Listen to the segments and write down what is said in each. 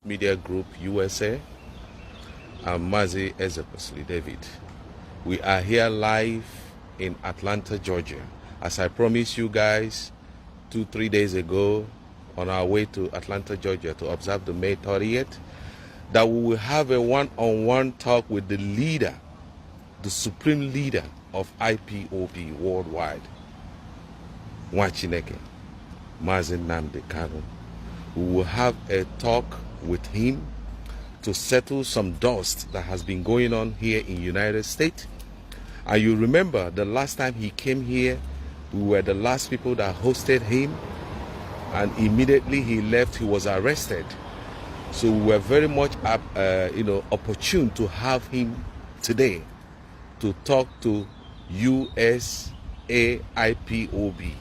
Media Group USA. I'm Mazi Ezekosili David. We are here live in Atlanta, Georgia. As I promised you guys 2-3 days ago, on our way to Atlanta, Georgia to observe the May 30th, that we will have a one-on-one talk with the leader, the supreme leader of IPOB worldwide, Umuchiukwu, Mazi Nnamdi Kanu. We will have a talk with him to settle some dust that has been going on here in the United States. And you remember the last time he came here, we were the last people that hosted him, and immediately he left, he was arrested. So we were very much opportune to have him today to talk to USA IPOB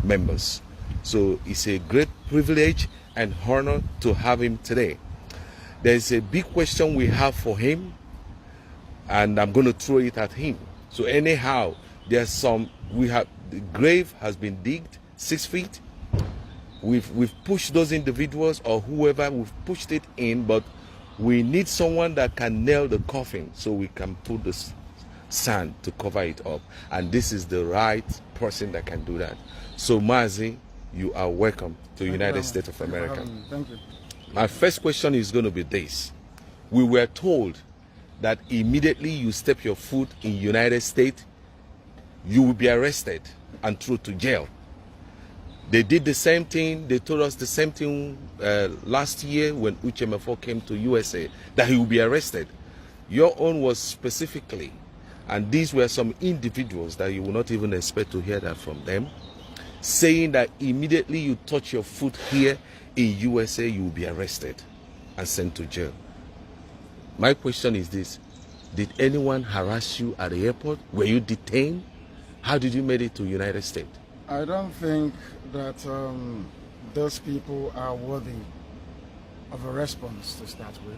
members. So it's a great privilege and honor to have him today. There's a big question we have for him, and I'm going to throw it at him. So anyhow, the grave has been digged 6 feet. We've pushed those individuals or whoever, we've pushed it in, but we need someone that can nail the coffin so we can put the sand to cover it up. And this is the right person that can do that. So Mazi, you are welcome to the United States of America. Thank you. My first question is going to be this. We were told that immediately you step your foot in the United States, you will be arrested and thrown to jail. They did the same thing. They told us the same thing last year when Umuchiukwu came to USA, that he will be arrested. Your own was specifically, and these were some individuals that you will not even expect to hear that from them, saying that immediately you touch your foot here in USA, you will be arrested and sent to jail. My question is this: did anyone harass you at the airport? Were you detained? How did you make it to the United States? I don't think that those people are worthy of a response to start with.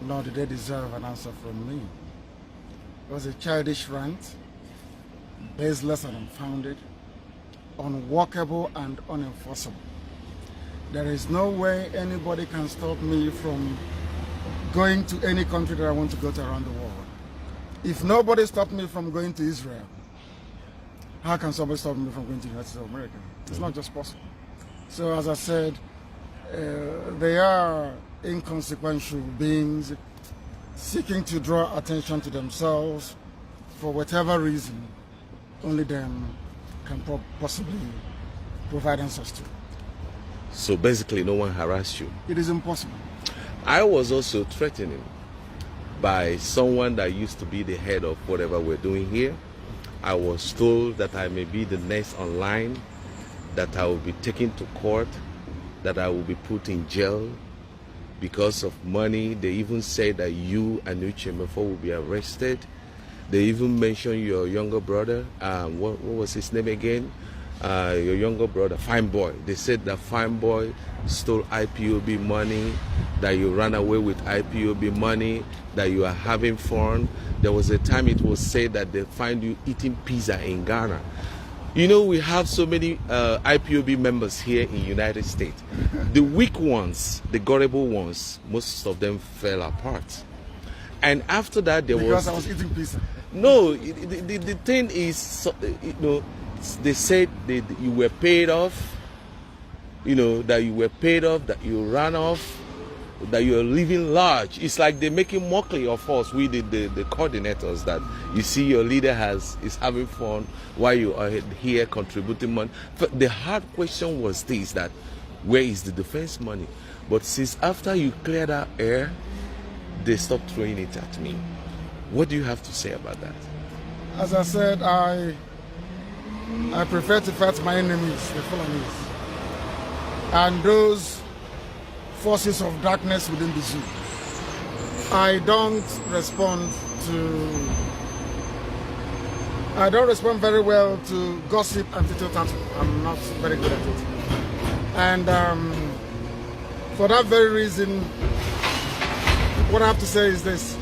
Nor do they deserve an answer from me. It was a childish rant, baseless and unfounded, unworkable and unenforceable. There is no way anybody can stop me from going to any country that I want to go to around the world. If nobody stopped me from going to Israel, how can somebody stop me from going to the United States of America? It's not just possible. So as I said, they are inconsequential beings seeking to draw attention to themselves for whatever reason only them can possibly provide answers to. So basically no one harassed you? It is impossible. I was also threatened by someone that used to be the head of whatever we're doing here. I was told that I may be the next online, that I will be taken to court, that I will be put in jail because of money. They even said that you and Umuchiukwu will be arrested. They even mentioned your younger brother. What was his name again? Your younger brother, Fine Boy. They said that Fine Boy stole IPOB money, that you ran away with IPOB money, that you are having fun. There was a time it was said that they find you eating pizza in Ghana. You know, we have so many IPOB members here in the United States. The weak ones, the gullible ones, most of them fell apart. And after that, because I was eating pizza. No, the thing is, they said that you were paid off, that you were paid off, that you ran off, that you are living large. It's like they're making mockery of us, we the coordinators, that you see your leader is having fun while you are here contributing money. But the hard question was this, that where is the defense money? But since after you cleared that air, they stopped throwing it at me. What do you have to say about that? As I said, I prefer to fight my enemies, the Fulanis, and those forces of darkness within the zoo. I don't respond very well to gossip and tittle-tattle. I'm not very good at it. And for that very reason, what I have to say is this.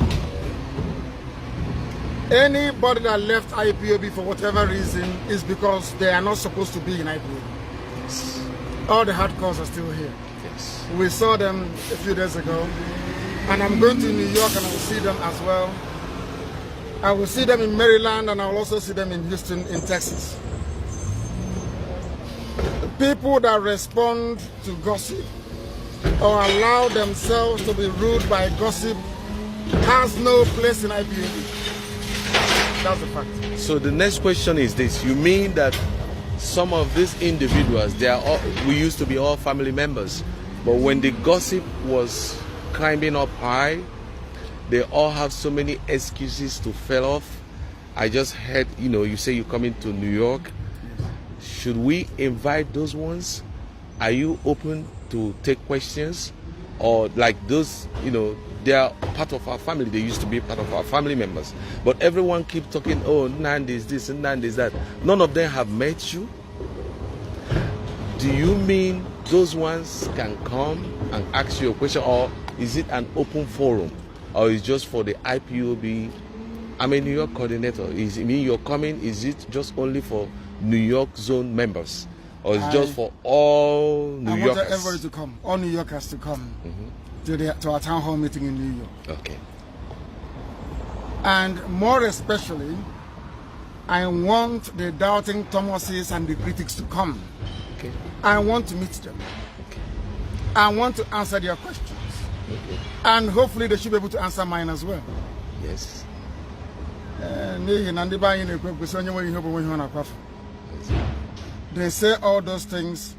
Anybody that left IPOB for whatever reason is because they are not supposed to be in IPOB. All the hardcores are still here. Yes. We saw them a few days ago, and I'm going to New York and I will see them as well. I will see them in Maryland, and I will also see them in Houston, in Texas. People that respond to gossip or allow themselves to be ruled by gossip has no place in IPOB. That's a fact. So the next question is this: you mean that some of these individuals, we used to be all family members, but when the gossip was climbing up high, they all have so many excuses to fail off? I just heard, you say you're coming to New York. Should we invite those ones? Are you open to take questions? Or like those, they are part of our family. They used to be part of our family members. But everyone keeps talking, oh, Nnamdi is this and Nnamdi is that. None of them have met you. Do you mean those ones can come and ask you a question? Or is it an open forum? Or is it just for the IPOB? I'm a New York coordinator. Is it mean you're coming? Is it just only for New York zone members? Or is it just for all New Yorkers? I want everybody to come. All New Yorkers to come to our town hall meeting in New York. Okay. And more especially, I want the doubting Thomases and the critics to come. Okay. I want to meet them. Okay. I want to answer their questions. Okay. And hopefully they should be able to answer mine as well. Yes. They say all those things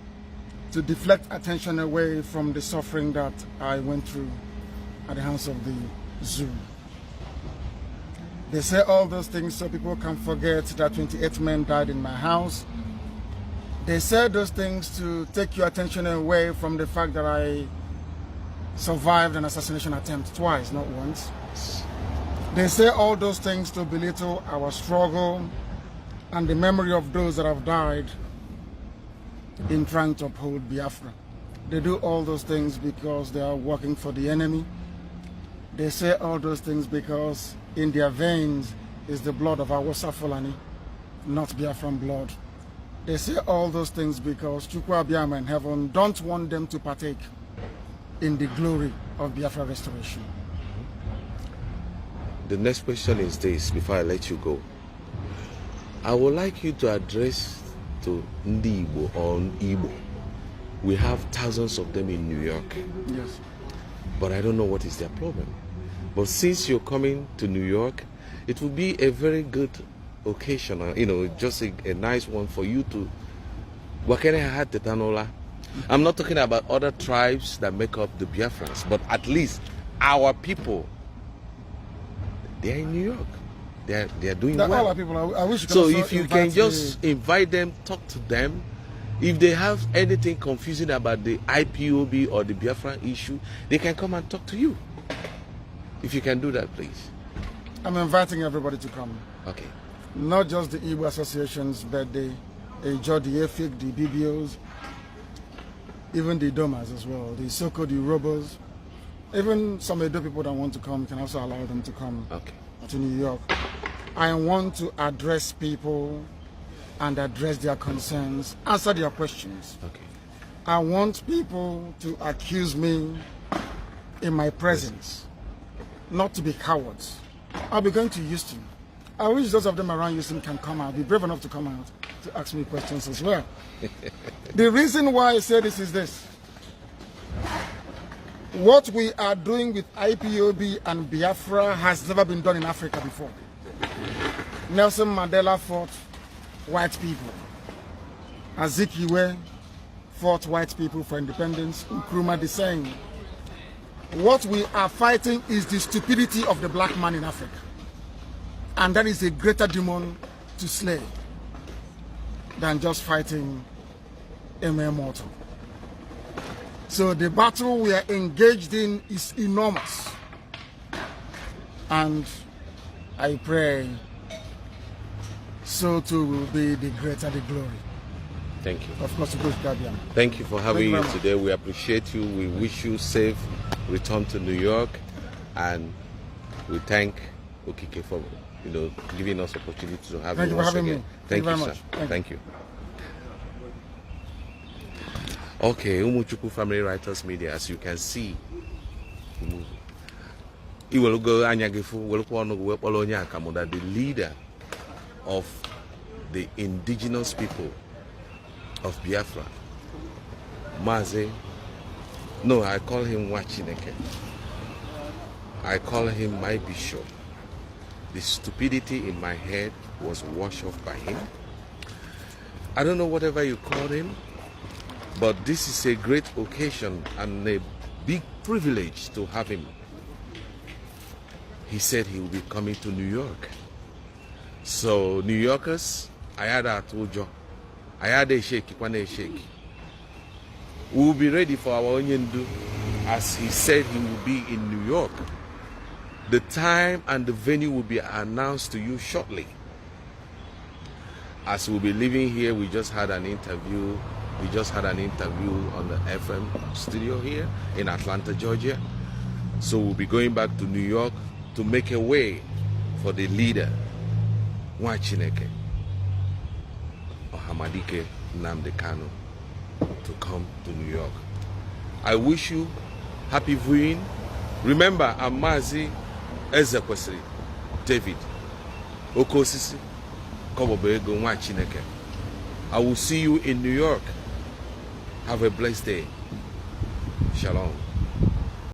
to deflect attention away from the suffering that I went through at the hands of the zoo. They say all those things so people can forget that 28 men died in my house. They say those things to take your attention away from the fact that I survived an assassination attempt twice, not once. They say all those things to belittle our struggle and the memory of those that have died in trying to uphold Biafra. They do all those things because they are working for the enemy. They say all those things because in their veins is the blood of Awasa Fulani, not Biafran blood. They say all those things because Chukwu Abiyama in heaven don't want them to partake in the glory of Biafra restoration. The next question is this, before I let you go. I would like you to address to Ndi Igbo or Igbo. We have thousands of them in New York. Yes. But I don't know what is their problem. But since you're coming to New York, it will be a very good occasion, just a nice one for you to I'm not talking about other tribes that make up the Biafrans, but at least our people, they're in New York. They're doing well. All our people, I wish you could so if you can just invite them, talk to them. If they have anything confusing about the IPOB or the Biafra issue, they can come and talk to you. If you can do that, please. I'm inviting everybody to come. Okay. Not just the Igbo associations, but the Ejo, the Efik, the BBOs, even the Domas as well, the Soko, the Robos, even some Edo people that want to come, you can also allow them to come to New York. I want to address people and address their concerns, answer their questions. Okay. I want people to accuse me in my presence, not to be cowards. I'll be going to Houston. I wish those of them around Houston can come out, be brave enough to come out to ask me questions as well. The reason why I say this is this. What we are doing with IPOB and Biafra has never been done in Africa before. Nelson Mandela fought white people. Azikiwe fought white people for independence. Nkrumah the same. What we are fighting is the stupidity of the black man in Africa. And that is a greater demon to slay than just fighting a mere mortal. So the battle we are engaged in is enormous. And I pray so too will be the greater the glory. Thank you. Of course, thank you for having you today. We appreciate you. We wish you safe return to New York, and we thank Okike for giving us opportunity to have you once again. Thank you, sir. Thank you. Okay, Umuchiukwu Family Writers Media, as you can see. The leader of the indigenous people of Biafra, Mazi. No, I call him Wachineke. I call him my bishop. The stupidity in my head was washed off by him. I don't know whatever you call him, but this is a great occasion and a big privilege to have him. He said he will be coming to New York. So New Yorkers, I had a tojo. I had a shake, a shake. We will be ready for our onion do, as he said he will be in New York. The time and the venue will be announced to you shortly. As we'll be leaving here, we just had an interview. We just had an interview on the FM studio here in Atlanta, Georgia. So we'll be going back to New York to make a way for the leader, Nwachineke Ohamadike Nnamdi Kanu, to come to New York. I wish you happy viewing. Remember, I'm Mazi Ezekwesili David Okosisi Kobobego Nwachineke. I will see you in New York. Have a blessed day. Shalom.